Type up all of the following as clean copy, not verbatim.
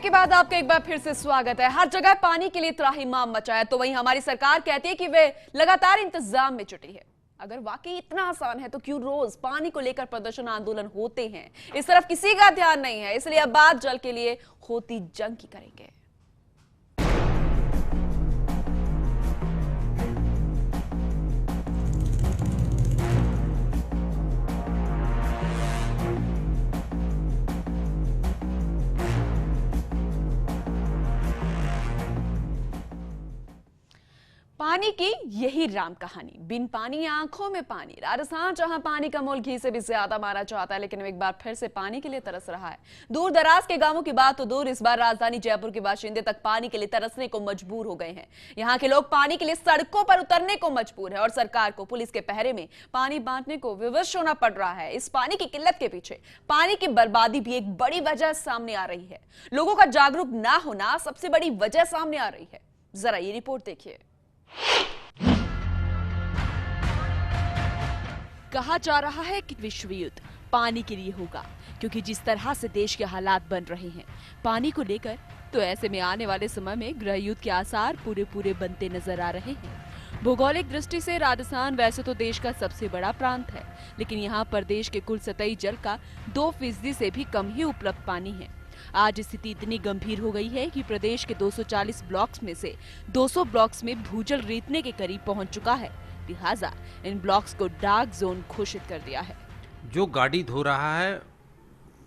Break के बाद आपका एक बार फिर से स्वागत है। हर जगह पानी के लिए त्राहिमाम मचा है, तो वहीं हमारी सरकार कहती है कि वे लगातार इंतजाम में जुटी है। अगर वाकई इतना आसान है तो क्यों रोज पानी को लेकर प्रदर्शन आंदोलन होते हैं? इस तरफ किसी का ध्यान नहीं है, इसलिए अब बात जल के लिए होती जंग की करेंगे। पानी की यही राम कहानी, बिन पानी आंखों में पानी। राजस्थान जहां पानी का मोल घी से भी ज्यादा माना जाता है, लेकिन एक बार फिर से पानी के लिए तरस रहा है। दूर दराज के गांवों की बात तो दूर, इस बार राजधानी जयपुर के बाशिंदे तक पानी के लिए तरसने को मजबूर हो गए हैं। यहाँ के लोग पानी के लिए सड़कों पर उतरने को मजबूर है और सरकार को पुलिस के पहरे में पानी बांटने को विवश होना पड़ रहा है। इस पानी की किल्लत के पीछे पानी की बर्बादी भी एक बड़ी वजह सामने आ रही है। लोगों का जागरूक ना होना सबसे बड़ी वजह सामने आ रही है। जरा ये रिपोर्ट देखिए। कहा जा रहा है कि विश्व युद्ध पानी के लिए होगा, क्योंकि जिस तरह से देश के हालात बन रहे हैं पानी को लेकर, तो ऐसे में आने वाले समय में गृह युद्ध के आसार पूरे बनते नजर आ रहे हैं। भौगोलिक दृष्टि से राजस्थान वैसे तो देश का सबसे बड़ा प्रांत है, लेकिन यहाँ पर देश के कुल सतही जल का 2% से भी कम ही उपलब्ध पानी है। आज स्थिति इतनी गंभीर हो गई है कि प्रदेश के 240 ब्लॉक्स में से 200 ब्लॉक्स में भूजल रेतने के करीब पहुंच चुका है। लिहाजा इन ब्लॉक्स को डार्क जोन घोषित कर दिया है। जो गाड़ी धो रहा है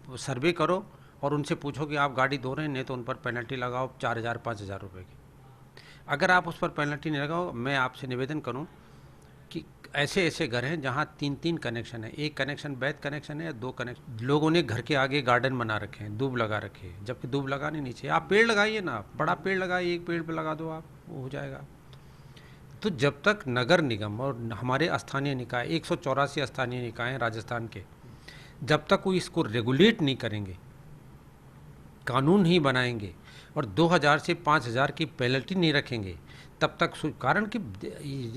वो सर्वे करो और उनसे पूछो कि आप गाड़ी धो रहे हैं, नहीं तो उन पर पेनल्टी लगाओ 4,000-5,000 रुपए की। अगर आप उस पर पेनल्टी नहीं लगाओ, मैं आपसे निवेदन करूं कि ऐसे ऐसे घर हैं जहां 3-3 कनेक्शन है, एक कनेक्शन वैध कनेक्शन है या 2 कनेक्शन। लोगों ने घर के आगे गार्डन बना रखे हैं, दूब लगा रखे हैं, जबकि दूब लगाने नीचे। आप पेड़ लगाइए ना, बड़ा पेड़ लगाइए, एक पेड़ पे लगा दो आप, वो हो जाएगा। तो जब तक नगर निगम और हमारे स्थानीय निकाय, 184 स्थानीय निकाय हैं राजस्थान के, जब तक वो इसको रेगुलेट नहीं करेंगे, कानून नहीं बनाएंगे और 2,000 से 5,000 की पेनल्टी नहीं रखेंगे, तब तक कारण कि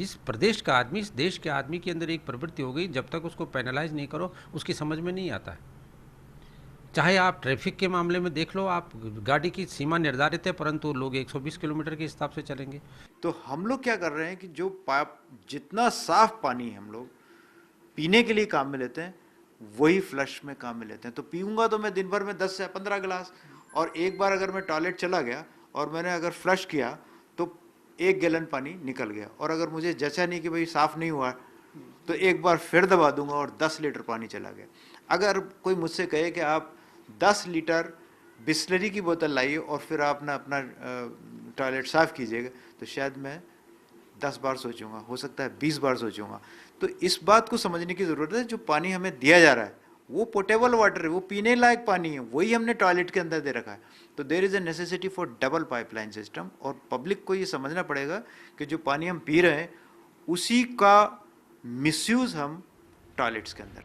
इस प्रदेश का आदमी, इस देश के आदमी के अंदर एक प्रवृत्ति हो गई, जब तक उसको पेनलाइज नहीं करो उसकी समझ में नहीं आता है। चाहे आप ट्रैफिक के मामले में देख लो, आप गाड़ी की सीमा निर्धारित है परंतु लोग 120 किलोमीटर के हिसाब से चलेंगे। तो हम लोग क्या कर रहे हैं कि जो जितना साफ पानी हम लोग पीने के लिए काम में लेते हैं वही फ्लश में काम में लेते हैं। तो पीऊंगा तो मैं दिन भर में 10 से 15 गिलास, और एक बार अगर मैं टॉयलेट चला गया और मैंने अगर फ्लश किया तो 1 गैलन पानी निकल गया, और अगर मुझे जचा नहीं कि भाई साफ नहीं हुआ तो एक बार फिर दबा दूंगा और 10 लीटर पानी चला गया। अगर कोई मुझसे कहे कि आप 10 लीटर बिस्लरी की बोतल लाइए और फिर आप ना अपना टॉयलेट साफ कीजिएगा, तो शायद मैं 10 बार सोचूंगा, हो सकता है 20 बार सोचूंगा। तो इस बात को समझने की ज़रूरत है, जो पानी हमें दिया जा रहा है वो पोर्टेबल वाटर है, वो पीने लायक पानी है, वही हमने टॉयलेट के अंदर दे रखा है। तो there is a necessity for double pipeline system, और पब्लिक को ये समझना पड़ेगा कि जो पानी हम पी रहे हैं उसी का मिसयूज हम टॉयलेट्स के अंदर।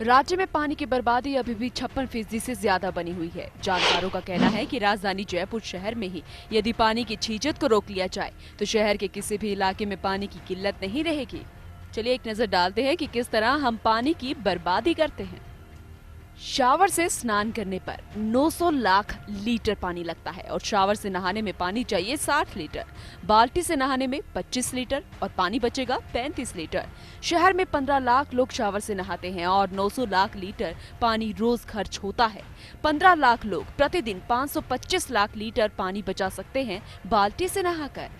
राज्य में पानी की बर्बादी अभी भी 56% से ज्यादा बनी हुई है। जानकारों का कहना है कि राजधानी जयपुर शहर में ही यदि पानी की छीजत को रोक लिया जाए तो शहर के किसी भी इलाके में पानी की किल्लत नहीं रहेगी। चलिए एक नजर डालते हैं कि किस तरह हम पानी की बर्बादी करते हैं। शावर से स्नान करने पर 900 लाख लीटर पानी लगता है और शावर से नहाने में पानी चाहिए 60 लीटर। बाल्टी से नहाने में 25 लीटर और पानी बचेगा 35 लीटर। शहर में 15 लाख लोग शावर से नहाते हैं और 900 लाख लीटर पानी रोज खर्च होता है। 15 लाख लोग प्रतिदिन 525 लाख लीटर पानी बचा सकते हैं बाल्टी से नहाकर।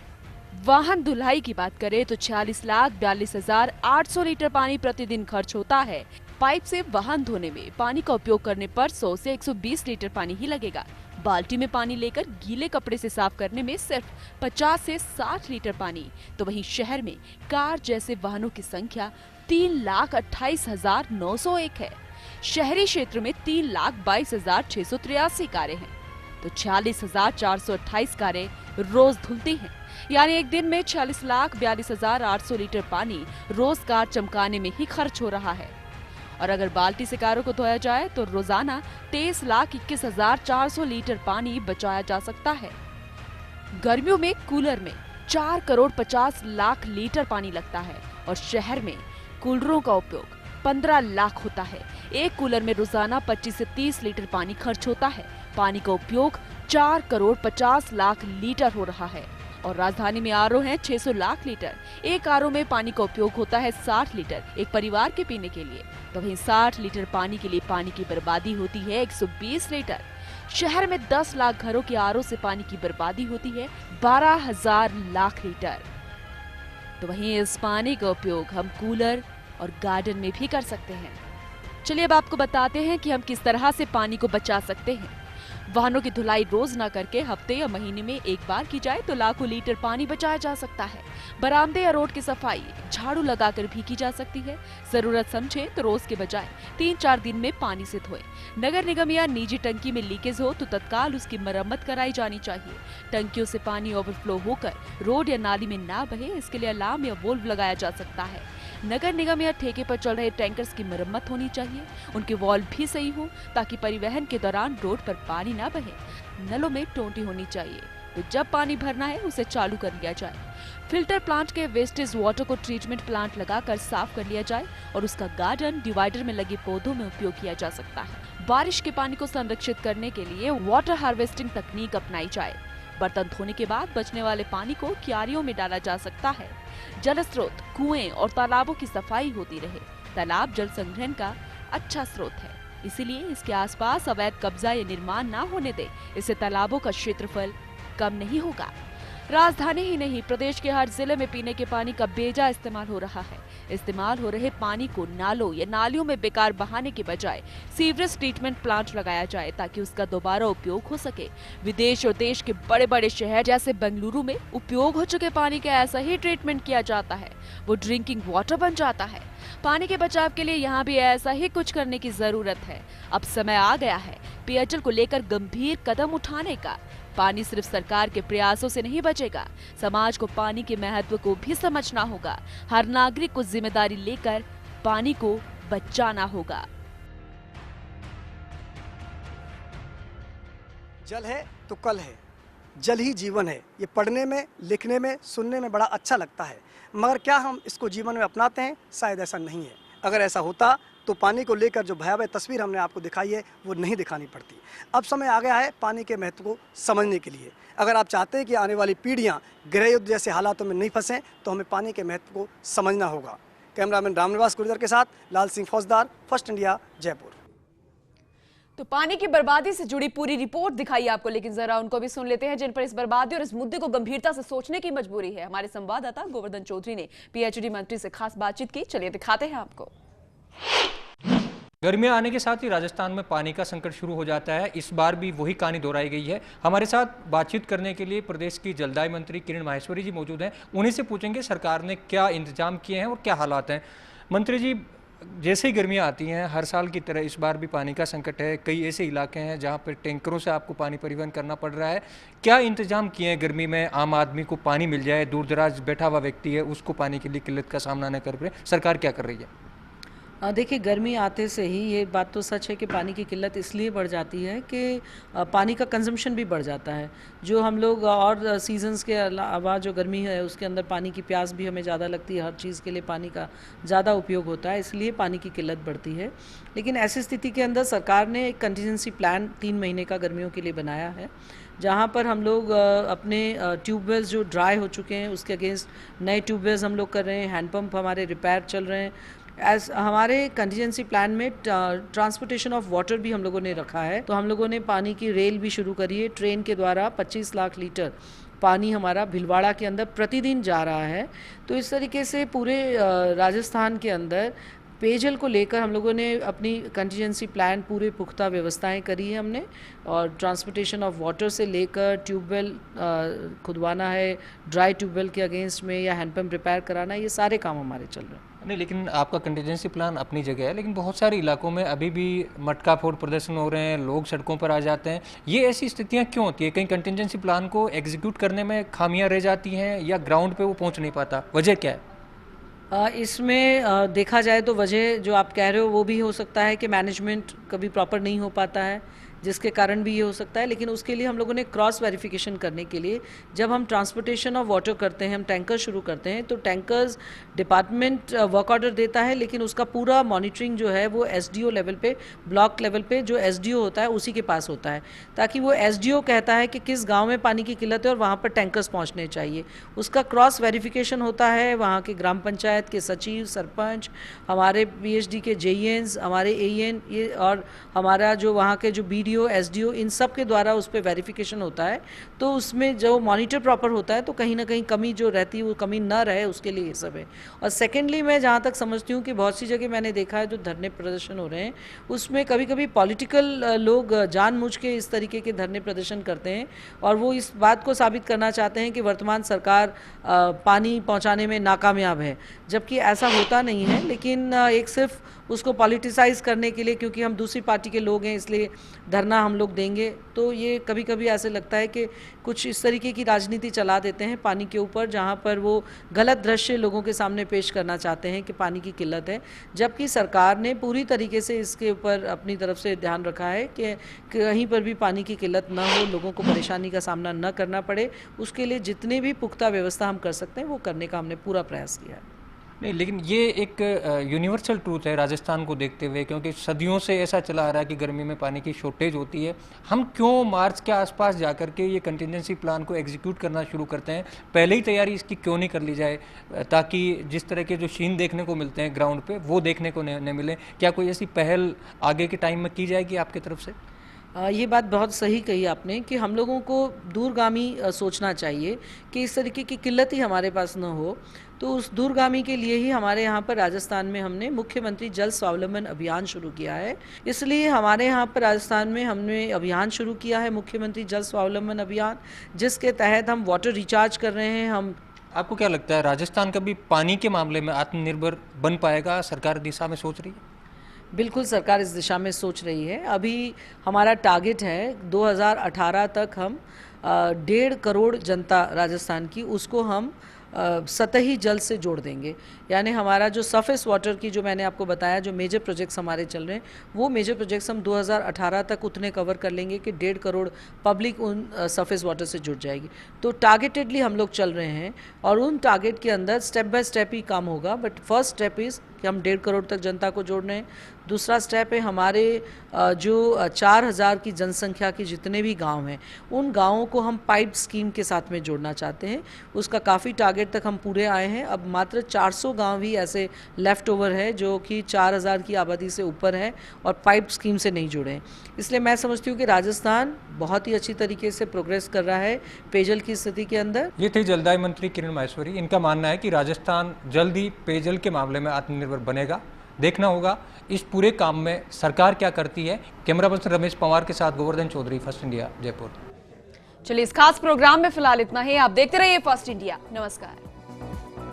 वाहन धुलाई की बात करें तो 46,42,800 लीटर पानी प्रतिदिन खर्च होता है। पाइप से वाहन धोने में पानी का उपयोग करने पर 100 से 120 लीटर पानी ही लगेगा। बाल्टी में पानी लेकर गीले कपड़े से साफ करने में सिर्फ 50 से 60 लीटर पानी। तो वहीं शहर में कार जैसे वाहनों की संख्या 3,28,901 है। शहरी क्षेत्र में 3,22,683 कारें हैं, तो 46,428 कारें रोज धुलती हैं। यानी एक दिन में 46,42,800 लीटर पानी रोज कार चमकाने में ही खर्च हो रहा है। और अगर बाल्टी से कारों को धोया जाए तो रोजाना 23,21,400 लीटर पानी बचाया जा सकता है। गर्मियों में कूलर में 4,50,00,000 लीटर पानी लगता है और शहर में कूलरों का उपयोग 15 लाख होता है। एक कूलर में रोजाना 25 से 30 लीटर पानी खर्च होता है। पानी का उपयोग 4 करोड़ 50 लाख लीटर हो रहा है और राजधानी में आरओ हैं 600 लाख लीटर। एक आरओ में पानी का उपयोग होता है 60 लीटर एक परिवार के पीने के लिए, तो वहीं 60 लीटर पानी के लिए पानी की बर्बादी होती है 120 लीटर। शहर में 10 लाख घरों के आरओ से पानी की बर्बादी होती है 12,000 लाख लीटर। तो वहीं इस पानी का उपयोग हम कूलर और गार्डन में भी कर सकते हैं। चलिए अब आपको बताते हैं कि हम किस तरह से पानी को बचा सकते हैं। वाहनों की धुलाई रोज ना करके हफ्ते या महीने में एक बार की जाए तो लाखों लीटर पानी बचाया जा सकता है। बरामदे या रोड की सफाई झाड़ू लगाकर भी की जा सकती है। जरूरत समझे तो रोज के बजाय 3-4 दिन में पानी से धोएं। नगर निगम या निजी टंकी में लीकेज हो तो तत्काल उसकी मरम्मत कराई जानी चाहिए। टंकियों से पानी ओवरफ्लो होकर रोड या नाली में ना बहे, इसके लिए अलार्म या वोल्व लगाया जा सकता है। नगर निगम या ठेके पर चल रहे टैंकर्स की मरम्मत होनी चाहिए, उनके वॉल्व भी सही हो ताकि परिवहन के दौरान रोड पर पानी ना बहे। नलों में टोंटी होनी चाहिए, तो जब पानी भरना है उसे चालू कर लिया जाए। फिल्टर प्लांट के वेस्टेज वाटर को ट्रीटमेंट प्लांट लगाकर साफ कर लिया जाए और उसका गार्डन डिवाइडर में लगे पौधों में उपयोग किया जा सकता है। बारिश के पानी को संरक्षित करने के लिए वाटर हार्वेस्टिंग तकनीक अपनाई जाए। बर्तन धोने के बाद बचने वाले पानी को क्यारियों में डाला जा सकता है। जल स्रोत, कुएं और तालाबों की सफाई होती रहे। तालाब जल संग्रहण का अच्छा स्रोत है, इसीलिए इसके आसपास अवैध कब्जा या निर्माण ना होने दे। इससे तालाबों का क्षेत्रफल कम नहीं होगा। राजधानी ही नहीं, प्रदेश के हर जिले में पीने के पानी का बेजा इस्तेमाल हो रहा है। इस्तेमाल हो रहे पानी को नालों या नालियों में बेकार बहाने के बजाय सीवरेज ट्रीटमेंट प्लांट लगाया जाए ताकि उसका दोबारा उपयोग हो सके। विदेश और देश के बड़े बड़े शहर जैसे बेंगलुरु में उपयोग हो चुके पानी का ऐसा ही ट्रीटमेंट किया जाता है, वो ड्रिंकिंग वाटर बन जाता है। पानी के बचाव के लिए यहाँ भी ऐसा ही कुछ करने की जरूरत है। अब समय आ गया है पेयजल को लेकर गंभीर कदम उठाने का। पानी सिर्फ सरकार के प्रयासों से नहीं बचेगा, समाज को पानी के महत्व को भी समझना होगा। हर नागरिक को जिम्मेदारी लेकर पानी को बचाना होगा। जल है तो कल है, जल ही जीवन है। ये पढ़ने में, लिखने में, सुनने में बड़ा अच्छा लगता है, मगर क्या हम इसको जीवन में अपनाते हैं? शायद ऐसा नहीं है। अगर ऐसा होता तो पानी को लेकर जो भयावह तस्वीर हमने आपको दिखाई है वो नहीं दिखानी पड़ती। अब समय आ गया है पानी के महत्व को समझने के लिए। अगर आप चाहते हैं कि आने वाली पीढ़ियां गृह युद्ध जैसे हालातों में नहीं फंसें तो हमें पानी के महत्व को समझना होगा। कैमरामैन रामनिवास गुर्जर के साथ लाल सिंह फौजदार, फर्स्ट इंडिया, जयपुर। तो पानी की बर्बादी से जुड़ी पूरी रिपोर्ट दिखाई आपको, लेकिन जरा उनको भी सुन लेते हैं जिन पर इस बर्बादी और इस मुद्दे को गंभीरता से सोचने की मजबूरी है। हमारे संवाददाता गोवर्धन चौधरी ने पीएचडी मंत्री से खास बातचीत की, चलिए दिखाते हैं आपको। गर्मियां आने के साथ ही राजस्थान में पानी का संकट शुरू हो जाता है। इस बार भी वही कहानी दोहराई गई है। हमारे साथ बातचीत करने के लिए प्रदेश की जलदाय मंत्री किरण माहेश्वरी जी मौजूद हैं। उन्हीं से पूछेंगे सरकार ने क्या इंतजाम किए हैं और क्या हालात हैं। मंत्री जी, जैसे ही गर्मियां आती हैं हर साल की तरह इस बार भी पानी का संकट है। कई ऐसे इलाके हैं जहां पर टैंकरों से आपको पानी परिवहन करना पड़ रहा है। क्या इंतजाम किए हैं गर्मी में आम आदमी को पानी मिल जाए, दूर दराज बैठा हुआ व्यक्ति है उसको पानी के लिए किल्लत का सामना न कर पाए? सरकार क्या कर रही है? देखिए, गर्मी आते से ही ये बात तो सच है कि पानी की किल्लत इसलिए बढ़ जाती है कि पानी का कंजम्पशन भी बढ़ जाता है। जो हम लोग और सीजन्स के अलावा जो गर्मी है उसके अंदर पानी की प्यास भी हमें ज़्यादा लगती है, हर चीज़ के लिए पानी का ज़्यादा उपयोग होता है, इसलिए पानी की किल्लत बढ़ती है। लेकिन ऐसी स्थिति के अंदर सरकार ने एक कंटीजेंसी प्लान 3 महीने का गर्मियों के लिए बनाया है, जहाँ पर हम लोग अपने ट्यूबवेल्स जो ड्राई हो चुके हैं उसके अगेंस्ट नए ट्यूबवेल्स हम लोग कर रहे हैं। हैंडपम्प हमारे रिपेयर चल रहे हैं। हमारे कंटीजेंसी प्लान में ट्रांसपोर्टेशन ऑफ वाटर भी हम लोगों ने रखा है, तो हम लोगों ने पानी की रेल भी शुरू करी है। ट्रेन के द्वारा 25 लाख लीटर पानी हमारा भीलवाड़ा के अंदर प्रतिदिन जा रहा है। तो इस तरीके से पूरे राजस्थान के अंदर पेयजल को लेकर हम लोगों ने अपनी कंटीजेंसी प्लान पूरे पुख्ता व्यवस्थाएं करी है हमने, और ट्रांसपोर्टेशन ऑफ वाटर से लेकर ट्यूबवेल खुदवाना है, ड्राई ट्यूबवेल के अगेंस्ट में या हैंडपम्प रिपेयर कराना, ये सारे काम हमारे चल रहे हैं। नहीं, लेकिन आपका कंटीजेंसी प्लान अपनी जगह है, लेकिन बहुत सारे इलाकों में अभी भी मटका फोड़ प्रदर्शन हो रहे हैं, लोग सड़कों पर आ जाते हैं। ये ऐसी स्थितियाँ क्यों होती है? कहीं कंटीजेंसी प्लान को एग्जीक्यूट करने में खामियां रह जाती हैं या ग्राउंड पे वो पहुंच नहीं पाता? वजह क्या है? इसमें देखा जाए तो वजह जो आप कह रहे हो वो भी हो सकता है कि मैनेजमेंट कभी प्रॉपर नहीं हो पाता है, जिसके कारण भी ये हो सकता है। लेकिन उसके लिए हम लोगों ने क्रॉस वेरिफिकेशन करने के लिए, जब हम ट्रांसपोर्टेशन ऑफ वाटर करते हैं, हम टैंकर शुरू करते हैं, तो टैंकर्स डिपार्टमेंट वर्क ऑर्डर देता है, लेकिन उसका पूरा मॉनिटरिंग जो है वो एसडीओ लेवल पे, ब्लॉक लेवल पे जो एसडीओ होता है उसी के पास होता है, ताकि वो एसडीओ कहता है कि किस गांव में पानी की किल्लत है और वहाँ पर टैंकर्स पहुँचने चाहिए। उसका क्रॉस वेरिफिकेशन होता है, वहाँ के ग्राम पंचायत के सचिव, सरपंच, हमारे पीएचडी के जेईएन्स, हमारे एईएन, ये और हमारा जो वहाँ के जो बीडीओ, एसडीओ, इन सब के द्वारा उस पर वेरिफिकेशन होता है। तो उसमें जो मॉनिटर प्रॉपर होता है, तो कहीं ना कहीं कमी जो रहती है वो कमी ना रहे, उसके लिए ये सब है। और सेकेंडली, मैं जहाँ तक समझती हूँ कि बहुत सी जगह मैंने देखा है जो धरने प्रदर्शन हो रहे हैं, उसमें कभी कभी पॉलिटिकल लोग जानबूझ के इस तरीके के धरने प्रदर्शन करते हैं और वो इस बात को साबित करना चाहते हैं कि वर्तमान सरकार पानी पहुंचाने में नाकामयाब है, जबकि ऐसा होता नहीं है। लेकिन एक सिर्फ उसको पॉलिटिसाइज करने के लिए, क्योंकि हम दूसरी पार्टी के लोग हैं इसलिए धरना हम लोग देंगे, तो ये कभी कभी ऐसे लगता है कि कुछ इस तरीके की राजनीति चला देते हैं पानी के ऊपर, जहाँ पर वो गलत दृश्य लोगों के सामने पेश करना चाहते हैं कि पानी की किल्लत है, जबकि सरकार ने पूरी तरीके से इसके ऊपर अपनी तरफ से ध्यान रखा है कि कहीं पर भी पानी की किल्लत ना हो, लोगों को परेशानी का सामना न करना पड़े। उसके लिए जितने भी पुख्ता व्यवस्था हम कर सकते हैं वो करने का हमने पूरा प्रयास किया है। नहीं, लेकिन ये एक यूनिवर्सल ट्रूथ है राजस्थान को देखते हुए, क्योंकि सदियों से ऐसा चला आ रहा है कि गर्मी में पानी की शॉर्टेज होती है। हम क्यों मार्च के आसपास जाकर के ये कंटिजेंसी प्लान को एग्जीक्यूट करना शुरू करते हैं? पहले ही तैयारी इसकी क्यों नहीं कर ली जाए, ताकि जिस तरह के जो सीन देखने को मिलते हैं ग्राउंड पे वो देखने को न मिले? क्या कोई ऐसी पहल आगे के टाइम में की जाएगी आपकी तरफ से? ये बात बहुत सही कही आपने कि हम लोगों को दूरगामी सोचना चाहिए कि इस तरीके की किल्लत ही हमारे पास न हो। तो उस दूरगामी के लिए ही हमारे यहाँ पर राजस्थान में हमने मुख्यमंत्री जल स्वावलंबन अभियान शुरू किया है। इसलिए हमारे यहाँ पर राजस्थान में हमने अभियान शुरू किया है, मुख्यमंत्री जल स्वावलंबन अभियान, जिसके तहत हम वाटर रिचार्ज कर रहे हैं। हम आपको क्या लगता है राजस्थान कभी पानी के मामले में आत्मनिर्भर बन पाएगा? सरकार दिशा में सोच रही है? बिल्कुल, सरकार इस दिशा में सोच रही है। अभी हमारा टारगेट है 2018 तक हम 1.5 करोड़ जनता राजस्थान की, उसको हम सतही जल से जोड़ देंगे। यानी हमारा जो सरफेस वाटर की, जो मैंने आपको बताया, जो मेजर प्रोजेक्ट्स हमारे चल रहे हैं, वो मेजर प्रोजेक्ट्स हम 2018 तक उतने कवर कर लेंगे कि 1.5 करोड़ पब्लिक उन सरफेस वाटर से जुड़ जाएगी। तो टारगेटेडली हम लोग चल रहे हैं और उन टारगेट के अंदर स्टेप बाय स्टेप ही काम होगा। बट फर्स्ट स्टेप इज़ कि हम 1.5 करोड़ तक जनता को जोड़ रहे हैं। दूसरा स्टेप है हमारे जो 4000 की जनसंख्या के जितने भी गांव हैं, उन गांवों को हम पाइप स्कीम के साथ में जोड़ना चाहते हैं। उसका काफ़ी टारगेट तक हम पूरे आए हैं। अब मात्र 400 गांव ही ऐसे लेफ़्ट ओवर है जो कि 4000 की आबादी से ऊपर है और पाइप स्कीम से नहीं जुड़े हैं। इसलिए मैं समझती हूँ कि राजस्थान बहुत ही अच्छी तरीके से प्रोग्रेस कर रहा है पेयजल की स्थिति के अंदर। ये थे जलदाय मंत्री किरण माहेश्वरी। इनका मानना है कि राजस्थान जल्द ही पेयजल के मामले में आत्मनिर्भर बनेगा। देखना होगा इस पूरे काम में सरकार क्या करती है। कैमरा पर्सन रमेश पवार के साथ गोवर्धन चौधरी, फर्स्ट इंडिया, जयपुर। चलिए, इस खास प्रोग्राम में फिलहाल इतना ही। आप देखते रहिए फर्स्ट इंडिया। नमस्कार।